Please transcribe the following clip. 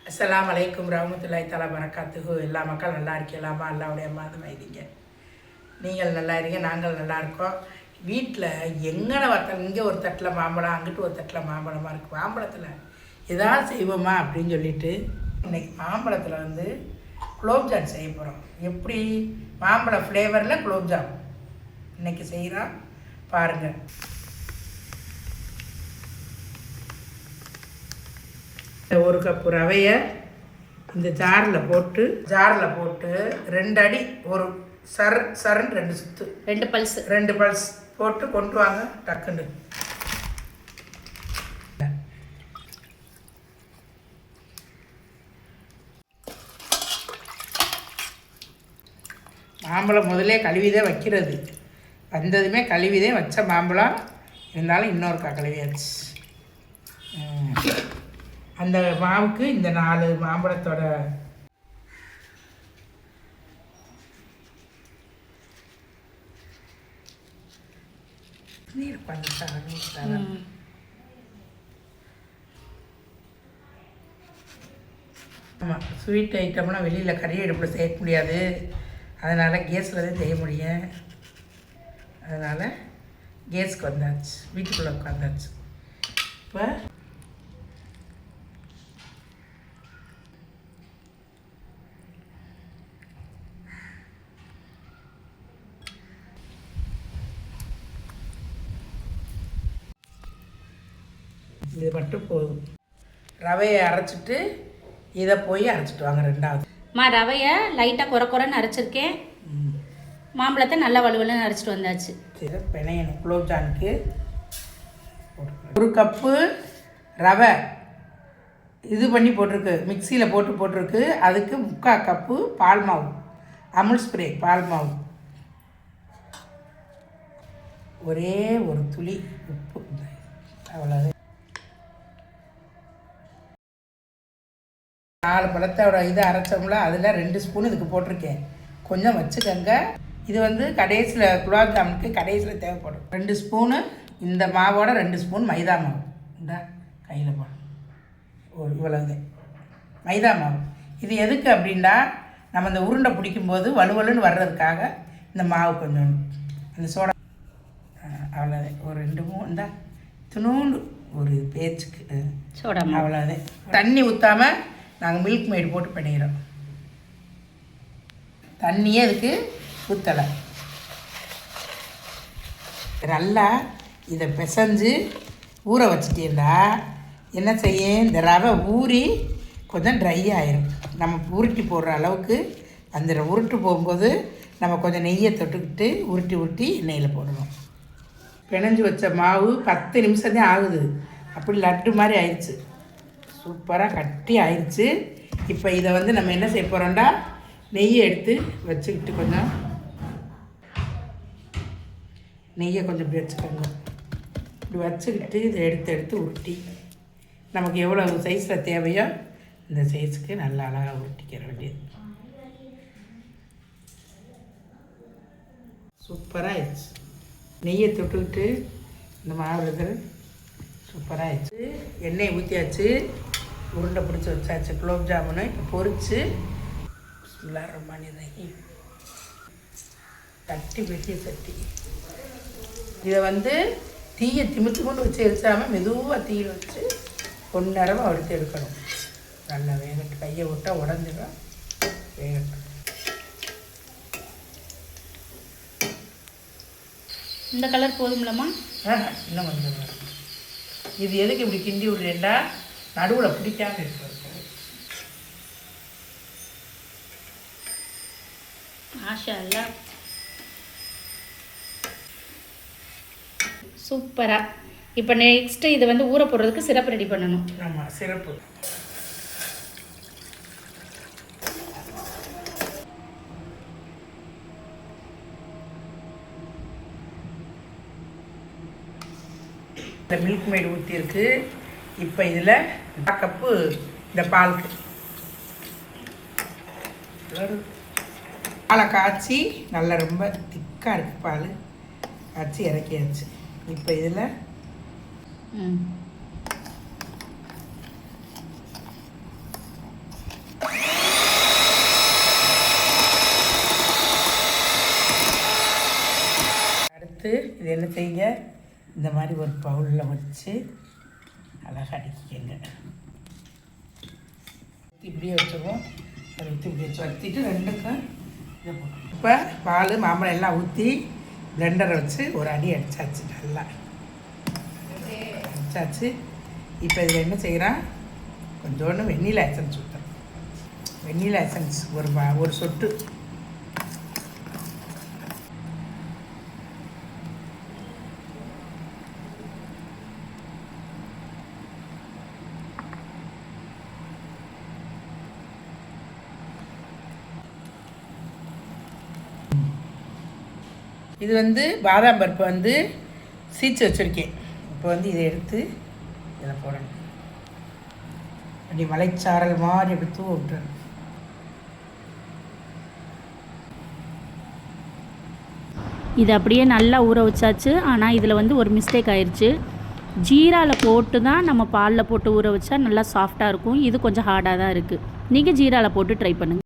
அஸ்ஸலாமு அலைக்கும் ரஹ்மத்துல்லாஹி தஆலா பரக்காத்துஹு. எல்லா மக்கள் நல்லா இருக்கலாமா? அல்லாவுடைய மாதம் வைதிங்க. நீங்கள் நல்லா இருங்க, நாங்கள் நல்லா இருக்கோம். வீட்டில் எங்கன வத்தல் இங்கே ஒரு தட்டில் மாம்பழம், அங்கிட்டு ஒரு தட்டில் மாம்பழமாக இருக்குது. மாம்பழத்தில் எதாவது செய்வோமா அப்படின்னு சொல்லிட்டு இன்றைக்கி மாம்பழத்தில் வந்து குலோப்ஜாம் செய்ய போகிறோம். எப்படி மாம்பழ ஃப்ளேவரில் குலோப்ஜாம் இன்றைக்கி செய்கிறோம் பாருங்கள். ஒரு கப்பு ரவையை இந்த ஜாரில் போட்டு 2 அடி ஒரு சரன் 2 சுத்து 2 பல்ஸ் போட்டு கொண்டு வாங்க டக்குன்னு. மாம்பழம் முதலே கழுவிதான் வைக்கிறது, வந்ததுமே கழுவிதே வச்ச மாம்பழம் இருந்தாலும் இன்னொருக்கா கழுவியாச்சு. அந்த மாவுக்கு இந்த 4 மாம்பழத்தோட நீர் பண்ணிட்டாங்க. ஆமாம், ஸ்வீட் ஐட்டம்லாம் வெளியில் கறி அடுப்பில் செய்ய முடியாது, அதனால் கேஸில் தான் செய்ய முடியும். அதனால் கேஸுக்கு வந்தாச்சு, வீட்டுக்குள்ளே உட்காந்தாச்சு. இப்போ இது மட்டும் போதும். ரவையை அரைச்சிட்டு இதை போய் அரைச்சிட்டு வாங்க. 2வது ரவையை லைட்டாக குறைன்னு அரைச்சிருக்கேன், மாம்பழத்தை நல்லா வலுவலுன்னு அரைச்சிட்டு வந்தாச்சு. சரி, பிணையணும். குலோப்ஜாமுக்கு 1 கப்பு ரவை இது பண்ணி போட்டிருக்கு, மிக்சியில் போட்டிருக்கு. அதுக்கு 3/4 கப்பு பால் மாவு, அமுல் ஸ்ப்ரே பால் மாவு, ஒரே ஒரு துளி உப்பு, அவ்வளோதான். 4 பழத்தோட இதை அரைச்சோம்ல, அதில் 2 ஸ்பூன் இதுக்கு போட்டிருக்கேன். கொஞ்சம் வச்சுக்கோங்க, இது வந்து கடைசியில் குலாப் ஜாமுனுக்கு கடைசியில் தேவைப்படும். 2 ஸ்பூனு இந்த மாவோட 2 ஸ்பூன் மைதா மாவு. இந்த கையில் போடும் ஒரு இவ்வளவு மைதா மாவு. இது எதுக்கு அப்படின்னா, நம்ம இந்த உருண்டை பிடிக்கும்போது வலுவலுன்னு வர்றதுக்காக இந்த மாவு கொஞ்சம் அந்த சோடா அவ்வளோதான். ஒரு 2 3 இந்த துணூண்டு ஒரு பேச்சுக்கு சோடா அவ்வளோதான். தண்ணி ஊற்றாமல் நாங்கள் மில்க் மேட் போட்டு பண்ணிடுறோம். தண்ணியே அதுக்கு ஊற்றலை. நல்லா இதை பிசைஞ்சு ஊற வச்சுட்டேன்டா என்ன செய்ய, இந்த ரவை ஊறி கொஞ்சம் ட்ரை ஆயிரும். நம்ம உருட்டி போடுற அளவுக்கு அந்த உருட்டு போகும்போது நம்ம கொஞ்சம் நெய்யை தொட்டுக்கிட்டு உருட்டி எண்ணெயில் போடணும். பிணைஞ்சு வச்ச மாவு 10 நிமிஷம் தான் ஆகுது, அப்படி லட்டு மாதிரி ஆயிடுச்சு, சூப்பராக கட்டி ஆயிடுச்சு. இப்போ இதை வந்து நம்ம என்ன செய்ய போகிறோம்டா, நெய்யை எடுத்து வச்சுக்கிட்டு கொஞ்சம் நெய்யை கொஞ்சம் இப்படி வச்சுக்கோங்க. இப்படி வச்சுக்கிட்டு இதை எடுத்து உருட்டி நமக்கு எவ்வளோ சைஸில் தேவையோ இந்த சைஸுக்கு நல்லா அழகாக உருட்டிக்கிற வேண்டியது. சூப்பராக ஆயிடுச்சு. நெய்யை தொட்டுக்கிட்டு இந்த மாவு இது சூப்பராக ஆயிடுச்சு. எண்ணெயை ஊற்றியாச்சு, உருண்டை பிடிச்சி வச்சாச்சு. குலோப் ஜாமுனை இப்போ பொரித்து தட்டி பெரிய சட்டி. இதை வந்து தீயை திமித்து கொண்டு வச்சு எரிச்சாமல் மெதுவாக தீயில் வச்சு பொன்னரமாக வறுத்து எடுக்கணும். நல்லா வேகட்டும், கையை விட்டால் உடஞ்சிடும், வேகட்டும். இந்த கலர் போதும்லம்மா? இன்னும் கொஞ்சம் வரும். இது எதுக்கு இப்படி கிண்டி விடுறேன்டா, நடுவில் பிடிக்காம இருக்கிறது. ஆஷா இல்ல சூப்பராக. இப்போ நெக்ஸ்ட்டு இது வந்து ஊற போடுறதுக்கு சிரப்பு ரெடி பண்ணணும். ஆமாம், சிரப்பு. இந்த மில்க் மேட் ஊற்றிருக்கு. இப்போ இதில் 1/2 கப்பு இந்த பாலுக்கு பாலை காய்ச்சி நல்லா ரொம்ப திக்காக இருக்குது பால், காய்ச்சி இறக்கியாச்சு. இப்போ இதில் அடுத்து இது என்ன செய்யுங்க, இந்த மாதிரி ஒரு பவுலில் வச்சு அழகாக அடிக்கிக்கங்க. இப்படியே வச்சுருவோம். அதை ஊற்றி இப்படி வச்சு வறுத்திட்டு ரெண்டுக்கும் இதை போட்டோம். இப்போ பால் மாம்பழம் எல்லாம் ஊற்றி பிளெண்டரை வச்சு ஒரு அடி அடித்தாச்சு. நல்லா அடித்தாச்சு. இப்போ இதில் என்ன செய்கிறான், கொஞ்சோண்டு வெண்ணிலா எசன்ஸ் ஊற்றுறோம். வெண்ணிலா எசன்ஸ் ஒரு சொட்டு. இது வந்து பாதாம் பருப்பு வந்து சீச்சு வச்சுருக்கேன். இப்போ வந்து இதை எடுத்து இதில் போடணும். அப்படி மலைச்சாரல் மாதிரி அப்படி தூவ விட்டுறணும். இது அப்படியே நல்லா ஊற வச்சாச்சு. ஆனால் இதில் வந்து ஒரு மிஸ்டேக் ஆயிடுச்சு. ஜீராவில் போட்டு தான் நம்ம பாலில் போட்டு ஊற வச்சா நல்லா சாஃப்டாக இருக்கும். இது கொஞ்சம் ஹார்டாக தான் இருக்குது. நீங்கள் ஜீராவில் போட்டு ட்ரை பண்ணுங்கள்.